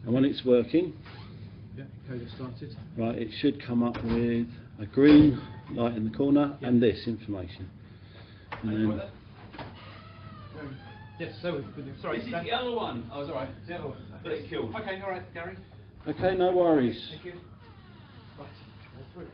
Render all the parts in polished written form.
And when it's working, yeah, encoder started. right, it should come up with a green light in the corner and this information. And then, yes, so sorry. This is the other one. Oh, it's alright. The other one. But it's killed. Okay, alright, Gary. okay, no worries. Thank you. Right, all through.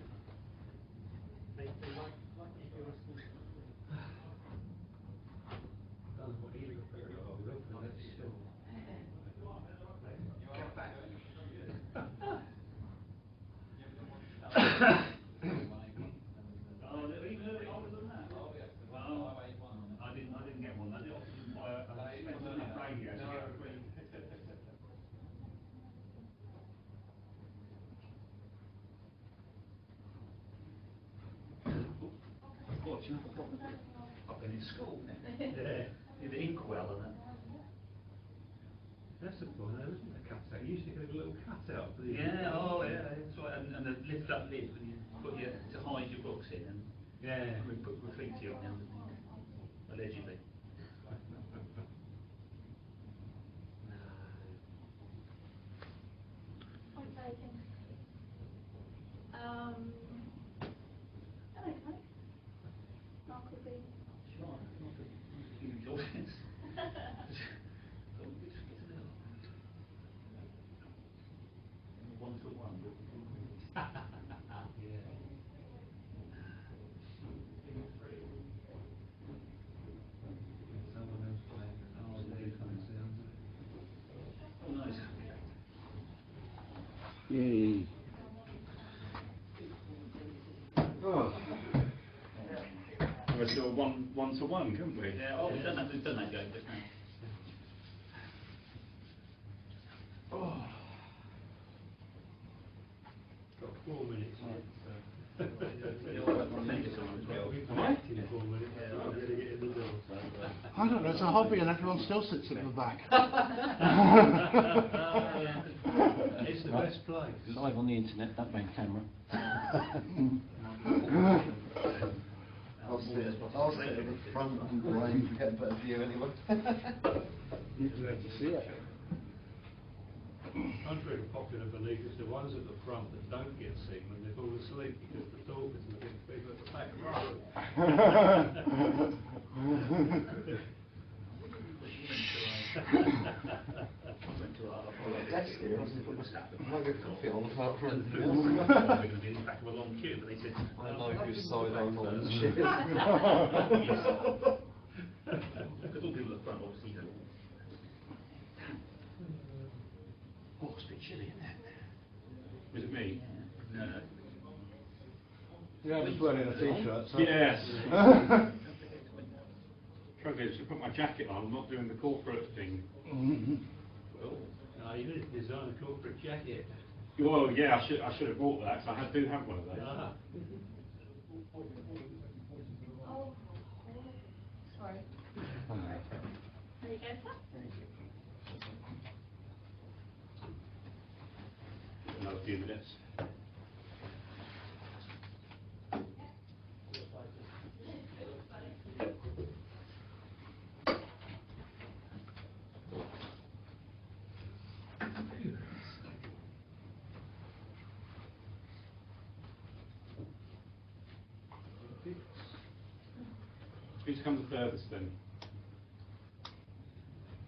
I've been in school. Yeah, did the inkwell and that. That's the point, though, isn't it? Cutout. You used to get a little cutout. Yeah, oh yeah, that's right. And the lift up lid when you put your to hide your books in, and we put graffiti on them, allegedly. Huge audience. One to one. Nice. Yay. Oh. We're still one to one, couldn't we? Yeah, oh, we've done that game just now. Oh. Got 4 minutes. I don't know, it's a hobby and everyone still sits at the back. It's the best place. Live on the internet, that main camera. I'll sit at the front and blame to get a better view anyway. You'd have to see it. Contrary to popular belief, it's the ones at the front that don't get seen when they fall asleep because the talkers and the big people at the back row. That's here, I think I might get coffee on apart from anything We're else. going to be in the back of a long queue, but they said, I know whose side I'm on. because all people at the front obviously don't. Oh, it's a bit chilly, isn't it? Was it me? No, no. Yeah, I'm just wearing a t-shirt. So. Yes. Trouble is, I put my jacket on. I'm not doing the corporate thing. Well, No, you need to design a corporate jacket. Well, yeah, I should have bought that. Cause I do have one of those. Ah. Oh, sorry. There you go, sir. Another few minutes. Who's come the furthest then?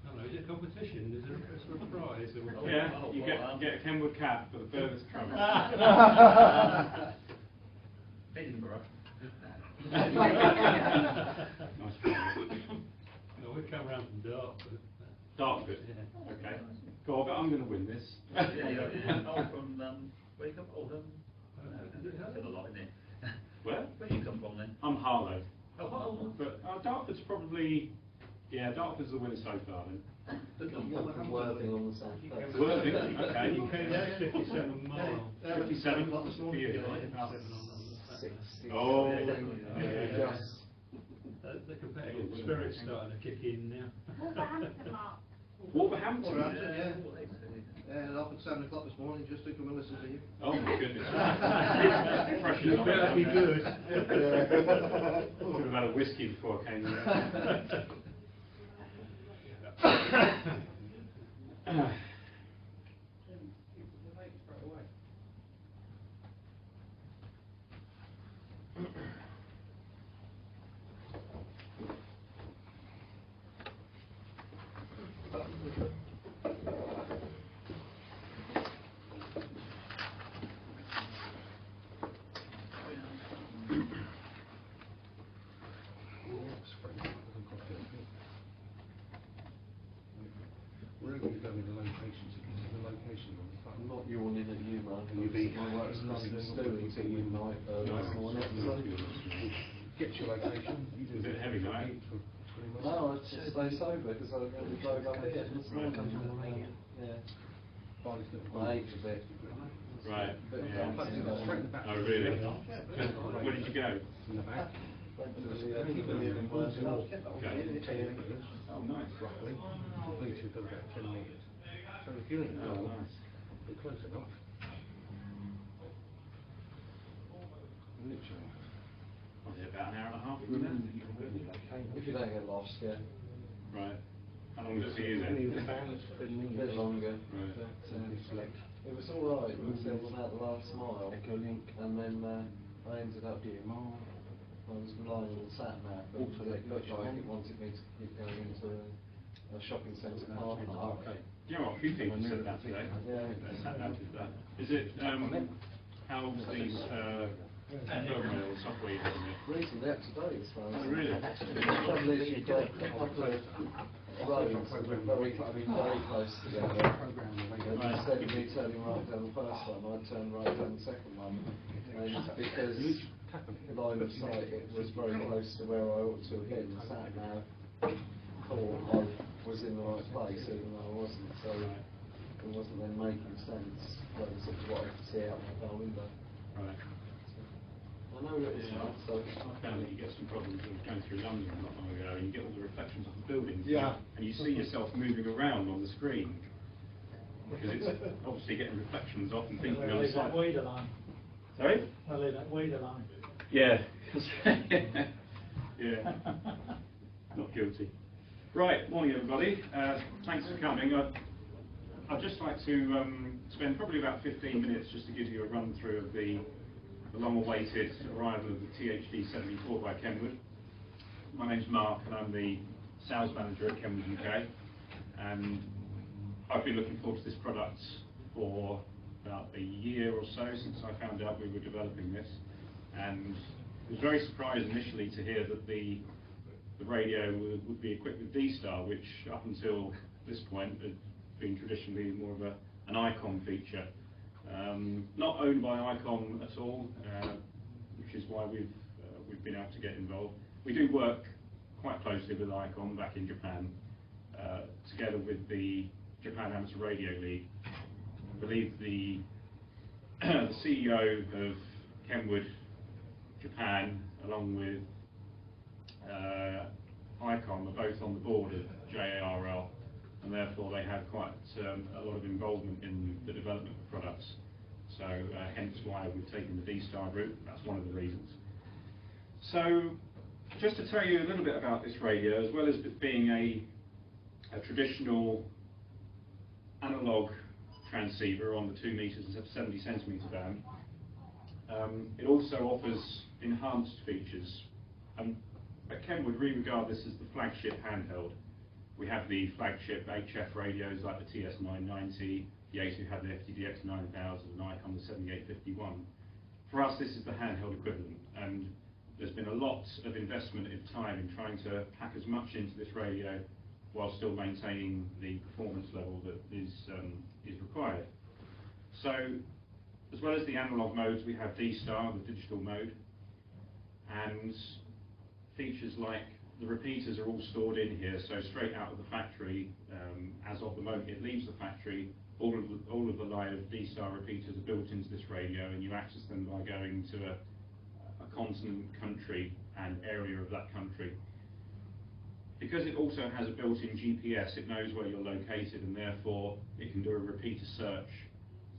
Oh no, is it a competition? Is there a prize? Or Yeah, you get a Kenwood cap for the furthest travel. Edinburgh. Nice try. No, we come round from Dartford. Dartford. Yeah. Okay. Go on, but I'm going to win this. Yeah. Oh, from where you come from? There's a lot in there. Where? Where do you come from then? I'm Harlow. Oh, But Dartford's probably, yeah, Dartford's the winner so far then. You're from Worthing on the south coast. Worthing, okay. You came out 57 miles. 57 for you. Oh. 60. Oh, Yeah. The competitive spirit's starting to kick in now. Wolverhampton, Mark. Wolverhampton? Yeah. Yeah, up at 7 o'clock this morning just to come and listen to you. Oh my goodness. Fresh You better be good. Would have had a whiskey before I came here. not yawning at you, Mark. My work's London doing till you night last morning. Get your location. Is it heavy night? No, I just stay sober because I really drove up here this morning. Yeah. I ate a bit. Right. Yeah. Oh, really? Where did you go? Went to the Kenwood workshop. Okay. Oh, nice. Bleachers are about 10 metres. So if you're in Oh, nice. you're close enough. Literally. Was it about an hour and a half? If you don't get lost, yeah. Right. How long does it use it? A bit longer. Right. But, it was all right until about the last mile, and then I ended up I was relying on the sat nav, but it looked like it wanted me to keep going into a shopping centre parking. Okay. You know what, a few people said that today. Yeah. Sat nav did that. Is it, how's the firmware or software you're using it? Recently up to date as far as. Oh, really? The trouble is you've got a couple of roads that are very close together. And instead of me turning right down the first one, I turned right down the second one. And because line of sight, it was very close to where I ought to have been. The sat nav thought I was in the right place, even though I wasn't. So it wasn't then making sense relative to what I could see out my car window. Right. I know it is not, so. I found that you get some problems with going through London not long ago, and you get all the reflections of the buildings. Yeah. And you see yourself moving around on the screen. Because it's obviously getting reflections off and thinking on the side. Weed alarm. Sorry? I'll leave that weed alarm. Yeah. Yeah. Not guilty. Right, morning everybody. Thanks for coming. I'd just like to spend probably about 15 minutes just to give you a run through of the long-awaited arrival of the THD74 by Kenwood. My name's Mark and I'm the sales manager at Kenwood UK, and I've been looking forward to this product for about a year or so since I found out we were developing this, and was very surprised initially to hear that the radio would be equipped with D-Star, which up until this point had been traditionally more of an ICOM feature. Not owned by ICOM at all, which is why we've been able to get involved. We do work quite closely with ICOM back in Japan, together with the Japan Amateur Radio League. I believe the CEO of Kenwood Japan, along with ICOM, are both on the board of JARL, and therefore they have quite a lot of involvement in the development of products. So hence why we've taken the D-Star route. That's one of the reasons. So just to tell you a little bit about this radio, as well as it being a traditional analog transceiver on the 2 meters and 70 centimeter band, it also offers enhanced features. At Kenwood, we regard this as the flagship handheld. We have the flagship HF radios like the TS990, the Yaesu had the FTDX 9000, and ICOM the 7851. For us, this is the handheld equivalent, and there's been a lot of investment in time in trying to pack as much into this radio while still maintaining the performance level that is required. So, as well as the analog modes, we have D-Star, the digital mode, and features like the repeaters are all stored in here, so straight out of the factory, as of the moment it leaves the factory, all of the live D-Star repeaters are built into this radio, and you access them by going to a continent, country, and area of that country. Because it also has a built-in GPS, it knows where you're located, and therefore it can do a repeater search.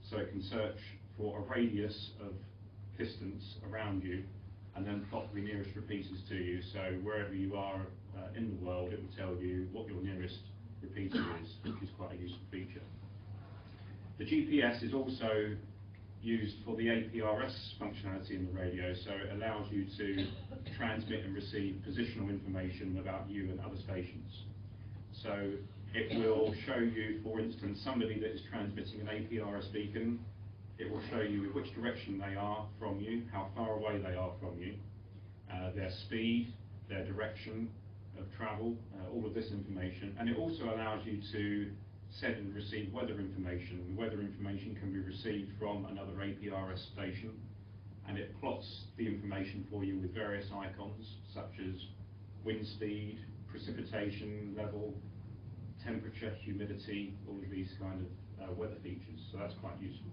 So it can search for a radius of distance around you, and then plot the nearest repeaters to you. So wherever you are in the world, it will tell you what your nearest repeater is, which is quite a useful feature. The GPS is also used for the APRS functionality in the radio, so it allows you to transmit and receive positional information about you and other stations. So it will show you, for instance, somebody that is transmitting an APRS beacon. It will show you which direction they are from you, how far away they are from you, their speed, their direction of travel, all of this information. And it also allows you to send and receive weather information. The weather information can be received from another APRS station, and it plots the information for you with various icons such as wind speed, precipitation level, temperature, humidity, all of these kind of weather features, so that's quite useful.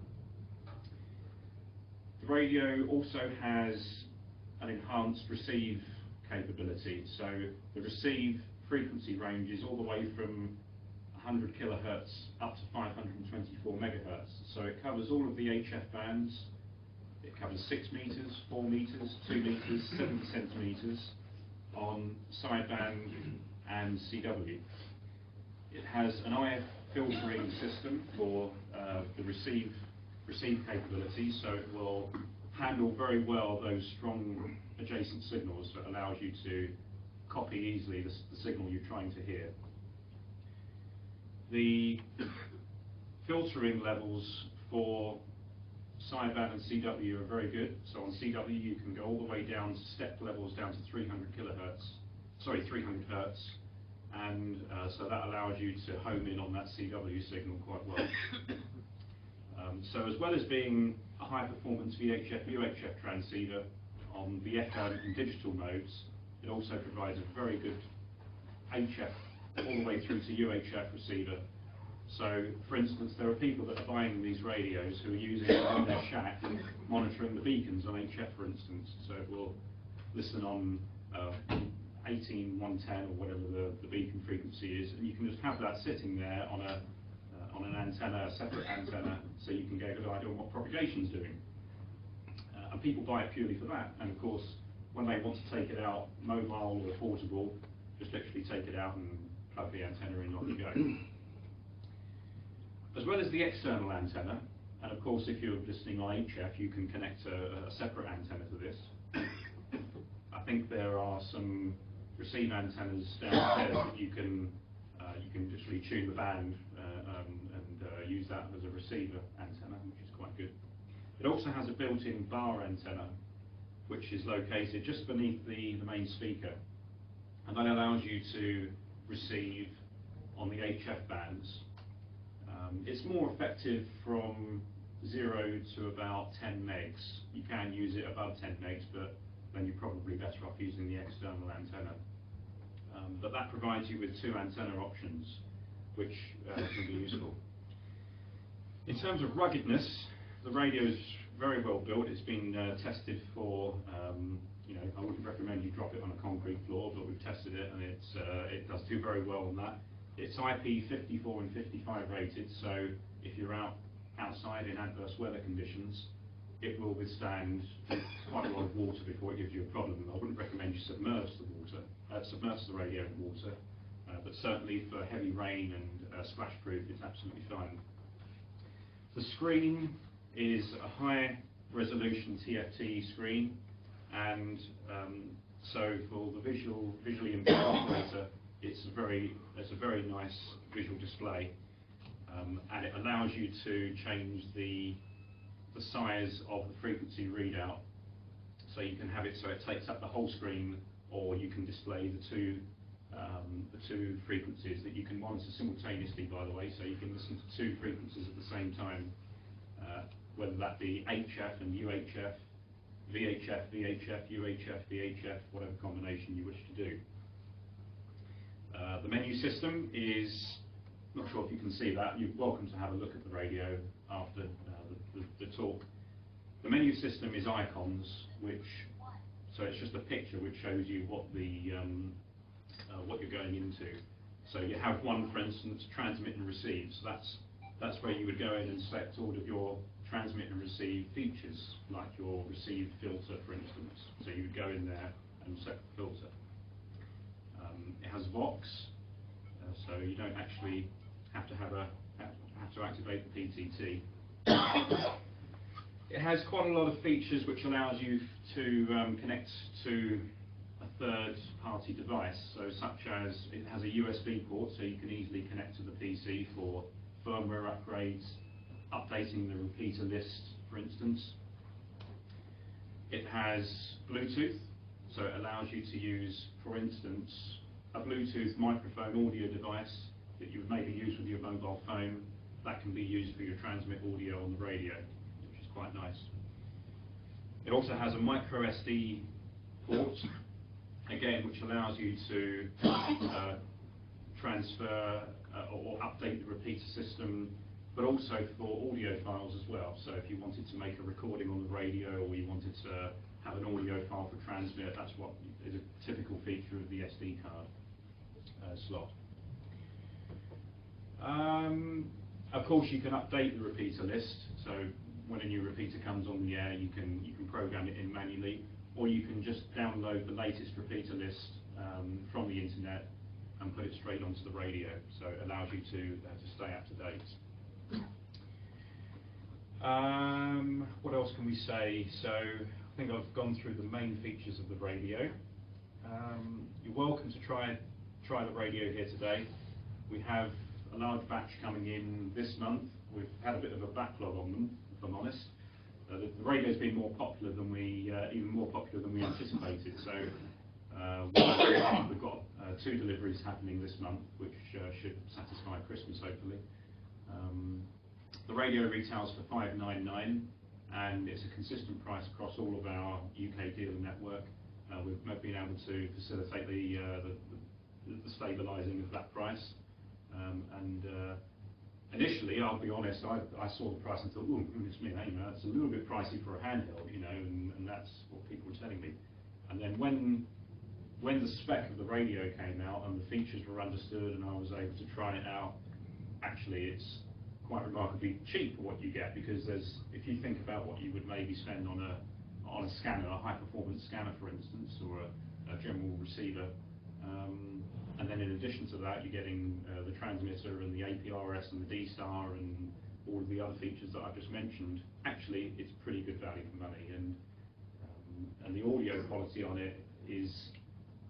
The radio also has an enhanced receive capability, so the receive frequency range is all the way from 100 kilohertz up to 524 megahertz, so it covers all of the HF bands. It covers 6 meters, 4 meters, 2 meters, 7 centimeters on sideband and CW. It has an IF filtering system for the receive capability, so it will handle very well those strong adjacent signals that allows you to copy easily the signal you're trying to hear. The filtering levels for sideband and CW are very good. So on CW you can go all the way down to step levels down to 300 hertz, and so that allows you to home in on that CW signal quite well. So as well as being a high performance VHF UHF transceiver on the FM and digital modes, it also provides a very good HF all the way through to UHF receiver. So, for instance, there are people that are buying these radios who are using it in their shack, monitoring the beacons on HF, for instance. So it will listen on 18110 or whatever the beacon frequency is, and you can just have that sitting there on an antenna, a separate antenna, so you can get a good idea on what propagation's doing. And people buy it purely for that. And of course, when they want to take it out, mobile or portable, just literally take it out and plug the antenna in, off you go. As well as the external antenna, and of course if you're listening on HF, you can connect a separate antenna to this. I think there are some receive antennas downstairs that you can literally tune the band and use that as a receiver antenna, which is quite good. It also has a built-in bar antenna, which is located just beneath the main speaker, and that allows you to receive on the HF bands. It's more effective from 0 to about 10 megs. You can use it above 10 megs, but then you're probably better off using the external antenna. But that provides you with 2 antenna options, which can be useful. In terms of ruggedness, the radio is very well built. It's been tested for, I wouldn't recommend you drop it on a concrete floor, but we've tested it and it does do very well on that. It's IP54 and 55 rated, so if you're outside in adverse weather conditions, it will withstand quite a lot of water before it gives you a problem. I wouldn't recommend you submerge the radio in water, but certainly for heavy rain and splash proof, it's absolutely fine. The screen is a high resolution TFT screen, and so for the visually impaired operator, it's a very nice visual display, and it allows you to change the size of the frequency readout. So you can have it so it takes up the whole screen, or you can display the two frequencies that you can monitor simultaneously, by the way, so you can listen to 2 frequencies at the same time, whether that be HF and UHF, VHF, VHF, UHF, VHF, whatever combination you wish to do. The menu system is, not sure if you can see that, you're welcome to have a look at the radio after the talk. The menu system is icons, so it's just a picture which shows you what you're going into. So you have one, for instance, transmit and receive. So that's where you would go in and select all of your transmit and receive features, like your receive filter, for instance. So you would go in there and select the filter. It has Vox, so you don't actually have to activate the PTT. It has quite a lot of features which allows you to connect to a third-party device, so such as it has a USB port, so you can easily connect to the PC for firmware upgrades, updating the repeater list, for instance. It has Bluetooth, so it allows you to use, for instance, a Bluetooth microphone audio device that you would maybe use with your mobile phone, that can be used for your transmit audio on the radio, which is quite nice. It also has a micro SD port, again, which allows you to transfer or update the repeater system, but also for audio files as well. So if you wanted to make a recording on the radio, or you wanted to have an audio file for transmit, that's what is a typical feature of the SD card slot. Of course, you can update the repeater list. So when a new repeater comes on the air, you can program it in manually, or you can just download the latest repeater list from the internet and put it straight onto the radio. So it allows you to stay up to date. What else can we say? So I think I've gone through the main features of the radio. You're welcome to try the radio here today. We have a large batch coming in this month. We've had a bit of a backlog on them, if I'm honest. The radio's been more popular than even more popular than we anticipated. So we've got 2 deliveries happening this month, which should satisfy Christmas, hopefully. The radio retails for $5.99, and it's a consistent price across all of our UK dealer network. We've been able to facilitate the stabilising of that price. Initially, I'll be honest, I saw the price and thought, oh, goodness me, that's a little bit pricey for a handheld, and that's what people were telling me. And then when the spec of the radio came out and the features were understood and I was able to try it out, actually it's quite remarkably cheap for what you get, because if you think about what you would maybe spend on a scanner, a high-performance scanner, for instance, or a general receiver, and then in addition to that, you're getting the transmitter and the APRS and the D-Star and all of the other features that I've just mentioned. Actually, it's pretty good value for money, and the audio quality on it is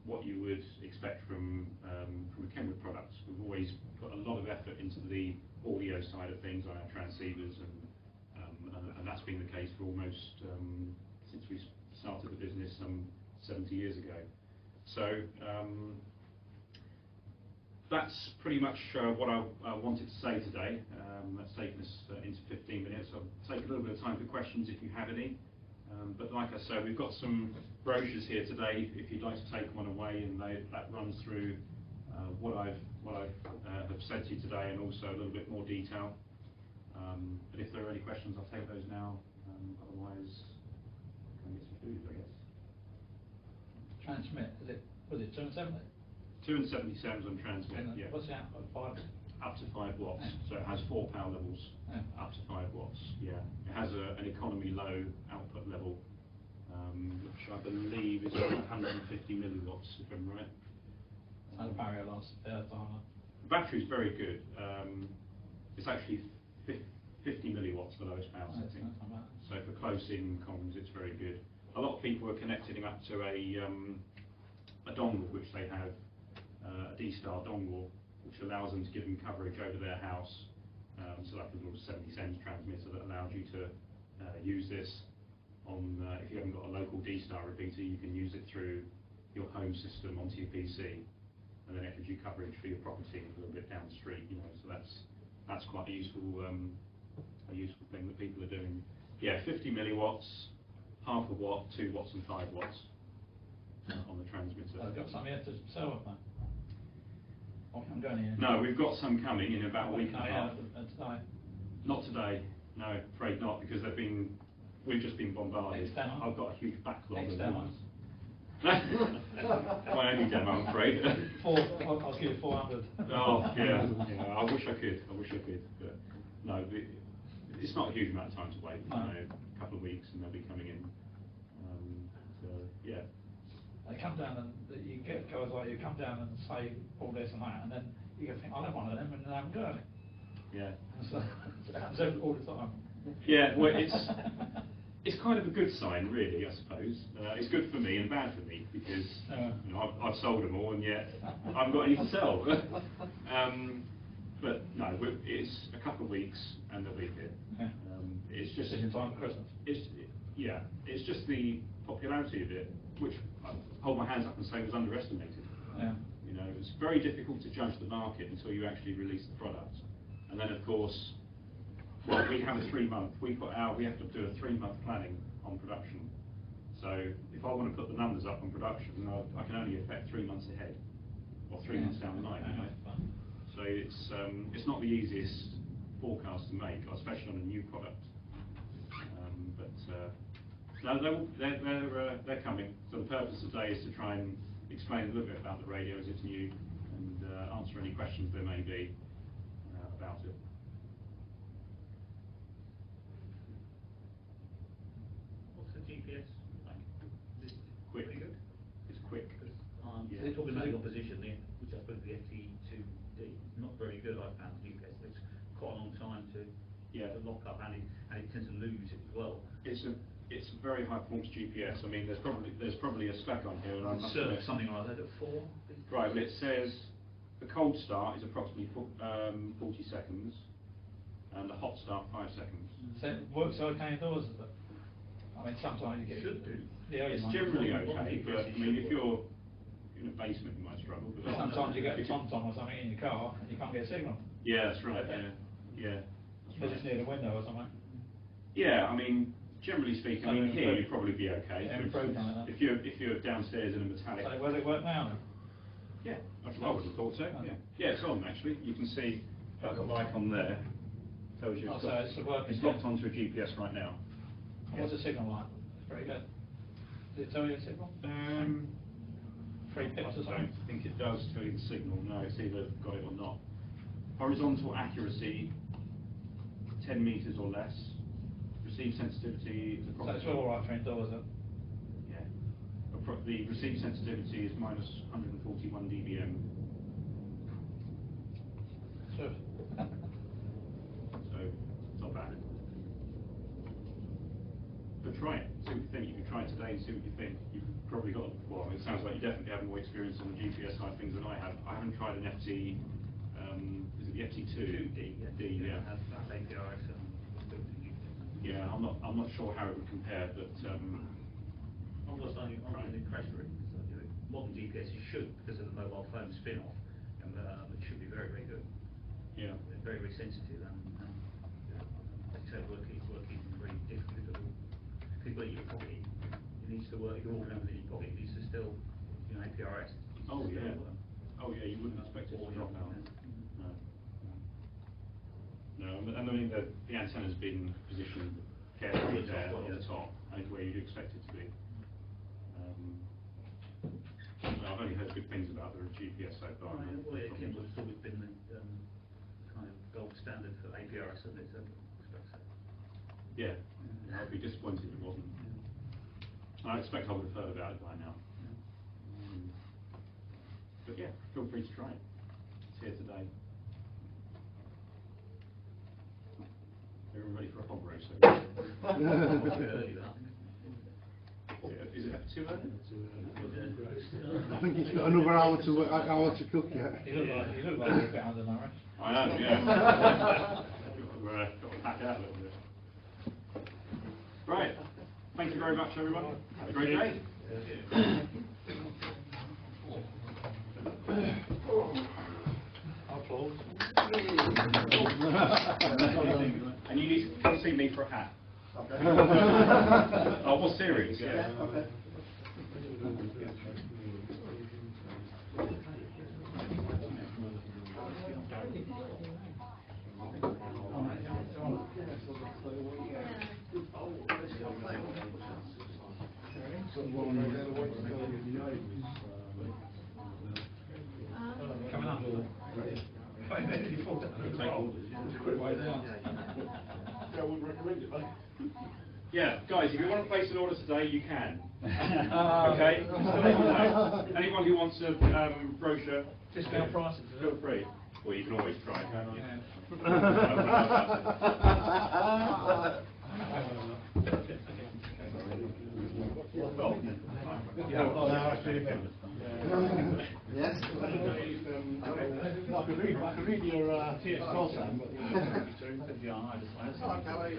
what you would expect from a Kenwood product. We've always put a lot of effort into the audio side of things on our transceivers, and that's been the case for almost since we started the business some 70 years ago. So that's pretty much what I wanted to say today. That's taken us into 15 minutes. I'll take a little bit of time for questions if you have any. But like I said, we've got some brochures here today if you'd like to take one away, and that runs through what I've have said to you today, and also a little bit more detail. But if there are any questions, I'll take those now. Otherwise, can I get some food, I guess. Transmit, was it 270? 277s on transmit, yeah. What's the output? 5? Up to 5 watts, so it has 4 power levels, up to 5 watts, yeah. It has an economy low output level, which I believe is 150 milliwatts, if I'm right. And the barrier lasts time. The battery's very good. It's actually 50 milliwatts, the lowest power setting. So for close-in comms, it's very good. A lot of people are connecting up to a dongle, which they have, a D-Star dongle, which allows them to give them coverage over their house. So like a little 70 cents transmitter that allows you to use this on, if you haven't got a local D-Star repeater, you can use it through your home system onto your PC, and then it gives you coverage for your property a little bit down the street, so that's quite a useful thing that people are doing. Yeah, 50 milliwatts, half a watt, 2 watts and 5 watts on the transmitter. I've got some here to sell with that. I'm going here. No, we've got some coming in about a week and a half. Today. Not today, no, afraid not, because we've just been bombarded. I've got a huge backlog of demos. My only demo, I'm afraid. I'll give you 400. Oh, yeah, I wish I could, but no, it's not a huge amount of time to wait, a couple of weeks and they'll be coming in. So, yeah. They come down and you get guys like you come down and say all this and that, and then you go think, I don't want one of them, and they haven't got it. Yeah. And so it happens all the time. Yeah, well, it's kind of a good sign, really, I suppose. It's good for me and bad for me, because I've sold them all, and yet I haven't got any to sell. But no, it's a couple of weeks and they'll be here. Yeah. It's just in time for Christmas. It's just the popularity of it, which I hold my hands up and say was underestimated. Yeah. You know, it's very difficult to judge the market until you actually release the product. And then, of course, well, we have a 3-month. We have to do a 3-month planning on production. So if I want to put the numbers up on production, I can only affect 3 months ahead, or 3 months down the line. You know? So it's not the easiest forecast to make, especially on a new product. No, they're coming. So the purpose of today is to try and explain a little bit about the radio as it's new, and answer any questions there may be about it. What's the GPS like? Is it Quick. pretty good? It's quick. Yeah. They're talking about your position, which I suppose the FT2D, not very good. I found the GPS. It's quite a long time to lock up, and it tends to lose it as well. It's a very high performance GPS. I mean, there's probably a spec on here, and I'm something like that at 4. Right, but it says the cold start is approximately 40 seconds, and the hot start 5 seconds. So it works okay indoors, is it? I mean, sometimes you get. Should do. Yeah, It's generally okay, but I mean, if you're in a basement, you might struggle. But sometimes you get a TomTom or something in your car, and you can't get a signal. Yeah, that's right. Yeah. They're just near the window or something. Yeah, I mean, generally speaking, I mean, here you'd probably be okay. Yeah, improved on that. If you're downstairs in a metallic. So will it work now then? Yeah, I would have thought so. Yeah, it's on actually. You can see that little icon there. Tells you So it's working. It's locked onto a GPS right now. And what's the signal like? It's pretty good. Does it tell you the signal? 3 pips or I something? don't think it does tell you the signal. No, it's either got it or not. Horizontal accuracy, 10 meters or less. Receive sensitivity is So it's all right for indoors, is it? Yeah. The receive sensitivity is minus 141 dBm. Sure. So it's not bad. But try it. See what you think. You can try it today and see what you think. You've probably got, well, it sounds like you definitely have more experience on the GPS side of things than I have. I haven't tried an FT. Is it the FT2? D, yeah. That's APRS. Yeah, I'm not sure how it would compare, but Almost only the crash rate. Modern GPSs should, because of the mobile phone spin-off, and it should be very, very good. yeah. They're very, very sensitive, and like I said, working very difficult. If you've got it in your pocket, it needs to work. If you're walking around with it in your pocket, it needs to still, APRS. Oh yeah. Oh yeah, you wouldn't expect it to drop out. No, and I mean the antenna's been positioned carefully there on the top, and where you'd expect it to be. I've only heard good things about the GPS so far. Well, yeah, Kenwood's always been the kind of gold standard for APRS, isn't it? Yeah, I'd be disappointed if it wasn't. I expect I would have heard about it by now. But yeah, feel free to try it. It's here today. Everyone ready for a hog roast? Is it too early? I think it's got another hour to cook yet. You look like you're a bit undernourished. I am, yeah. Got to pack out a little bit. Right. Thank you very much, everyone. Have a great day. Applause. And you need to come see me for a hat. Oh, what series? Yeah. Okay. Coming up. I wouldn't recommend it, mate. Yeah, guys, if you want to place an order today, you can. Okay? Just to let you know. Anyone who wants a brochure, Discount prices. feel free. Well, you can always try, can't you? Yes? I could read your call sign, but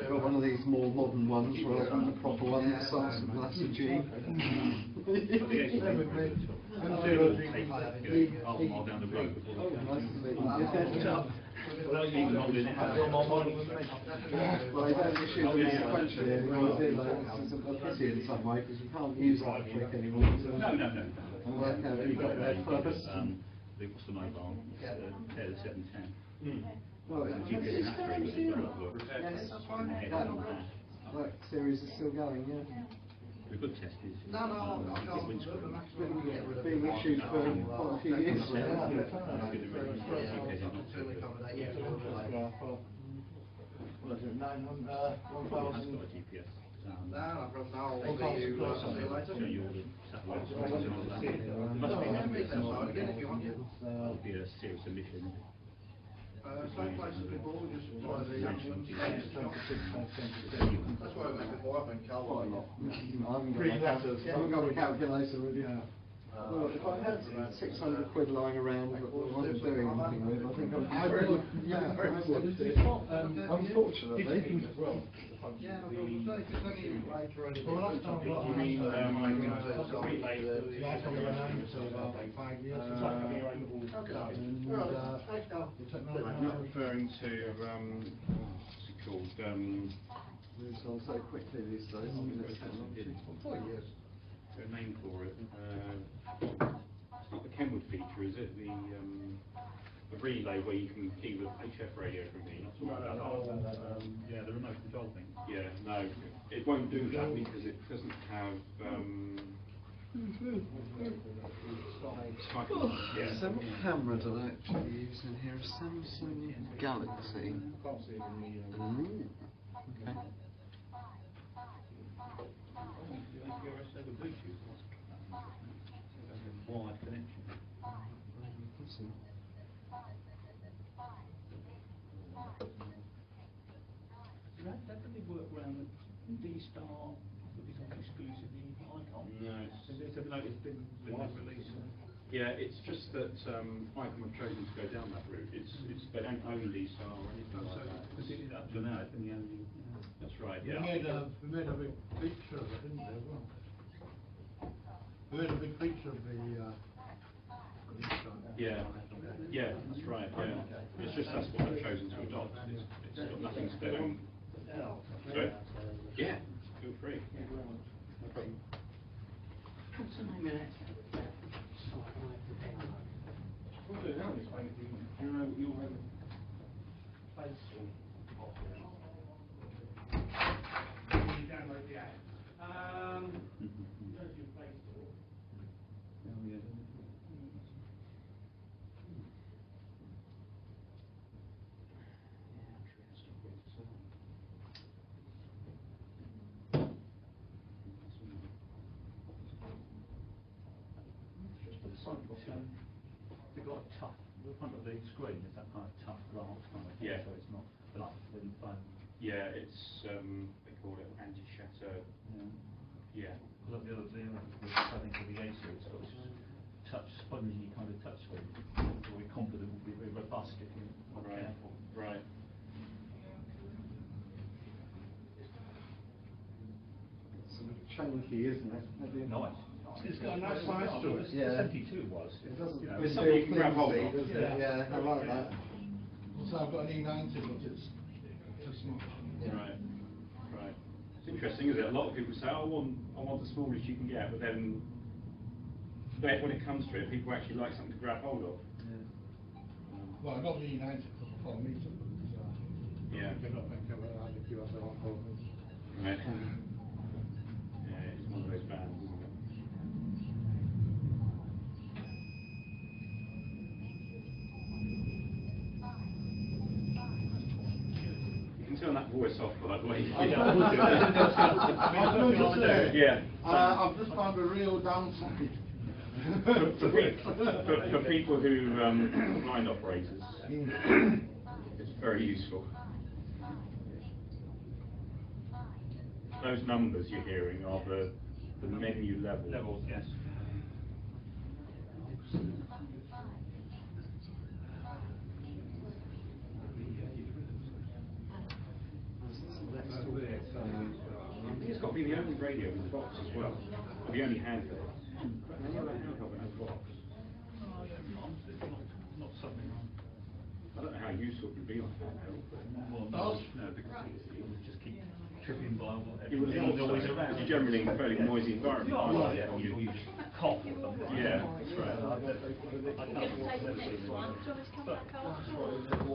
got one of these more modern ones rather than the proper one that starts with the letter G. half a mile down the road before Oh, we come. nice to meet you. Well, even holding it out. Well, they don't issue them sequentially anymore, do they? It's a pity in some way, because you can't use that trick anymore to No. work out who got there first. What's the mobile? Taylor 710. Well, The GPS tracking as well works. yes, that series is still going, yeah. The good test is windscreen. It's been being issued for quite a few years now, hasn't it? What is it, 900, It has 1,000? got a GPS. Show you all the satellites. Must be a serious emission. Some places before we just try the Yeah. That's why I make it more, I think, Cal. I haven't got a calculator with you. Well, if I had 600 quid lying around that I wasn't doing anything with, I think I'd be very, unfortunately. Yeah, well, it's only later on. Well, last time what I mean, about 5 years. I'm referring to, what's it called, Moves on so quickly these days. I mean, it's technology. 4 years. a name for it. It's not the Kenwood feature, is it? The relay where you can key with HF radio from here. Not talking about that. Yeah, the remote control thing. Yeah, no, it won't do that because it doesn't have. Yeah. So what camera do they actually use in here? A Samsung Galaxy. Okay. Wired connection. That doesn't work around the D-Star that becomes exclusively Icon. No, It's been released. yeah, it's just that Icon have chosen to go down that route. They don't own D-Star or anything like that. Because it is up to now, it's been the only. That's right. We Yeah. made a big feature of it, didn't we, as well? We made a big feature of the, Yeah, yeah, that's right. Yeah, it's just that's what I've chosen to adopt. It's got nothing to do. Sorry? Yeah, feel free. No problem. What's the name of that? Well, do that this way, if you know you'll have a place or. You download the app. Go to your Play Store. Oh, yeah. Just the front of they've got a tough, the front of the screen is that kind of tough glass kind of thing, Yeah. so it's not like thin foam. Yeah, it's they call it anti-shatter. Yeah. Look, the other thing, I think for the Acer, it's got this touch, spongy kind of touch screen. We're confident will be very robust if you're not careful. Right. Sort of chunky, isn't it? Maybe Nice. It's got a nice size to it. Yeah. 72 was. It doesn't You know, feel it's something you can grab hold flimsy, of. does it? Yeah, I like that. So I've got an E90, but it's too small. Right. Right. It's interesting, isn't it? A lot of people say, I want the smallest you can get, but then when it comes to it, people actually like something to grab hold of. Well, I got the E90 for the 4 metre, so Yeah. I cannot think of it, I give us a 4 metre. Right. Yeah, it's one of those bands, isn't it? You can turn that voice off, by the way. Yeah. I've just found a real downside. For people who blind operators, it's very useful. Those numbers you're hearing are the menu level. Levels, yes. I think it's got to be the only radio in the box as well, or the only handheld. Oh, yeah, not something I don't know how useful it would be on handheld. well, no, because it would just keep tripping by all It was always around. It's generally a fairly noisy environment. Yeah, or you just cough or something. Yeah, that's right. You can take the next one. Do you want me to come back after?